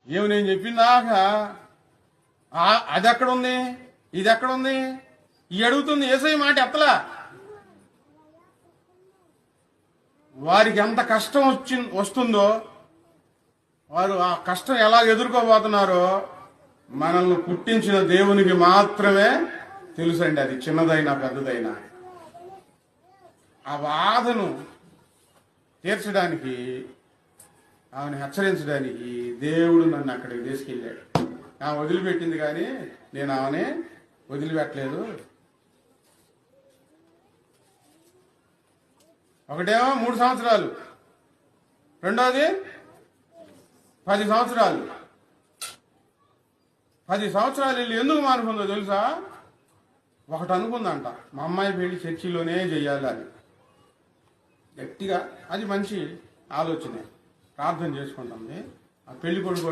ఏమి నేను చెప్పిందాక అది ఎక్కడుంది, ఇది ఎక్కడుంది, ఈ అడుగుతుంది ఏసై మాట ఎత్తలా. వారికి ఎంత కష్టం వస్తుందో, వారు ఆ కష్టం ఎలా ఎదుర్కోబోతున్నారో మనల్ని పుట్టించిన దేవునికి మాత్రమే తెలుసండి. అది చిన్నదైనా పెద్దదైనా ఆ బాధను తీర్చడానికి, ఆమెను హెచ్చరించడానికి దేవుడు నన్ను అక్కడికి తీసుకెళ్ళాడు. ఆమె వదిలిపెట్టింది కానీ నేను ఆమెనే వదిలిపెట్టలేదు. ఒకటేమో 3 సంవత్సరాలు, రెండోది 10 సంవత్సరాలు. 10 సంవత్సరాలు వెళ్ళి ఎందుకు మానుకుందో తెలుసా? ఒకటి అనుకుందంట, మా అమ్మాయి పెళ్లి చర్చిలోనే చెయ్యాలి అని గట్టిగా. అది మంచి ఆలోచనే, ప్రార్థన చేసుకుంటుంది. ఆ పెళ్లి కొడుకు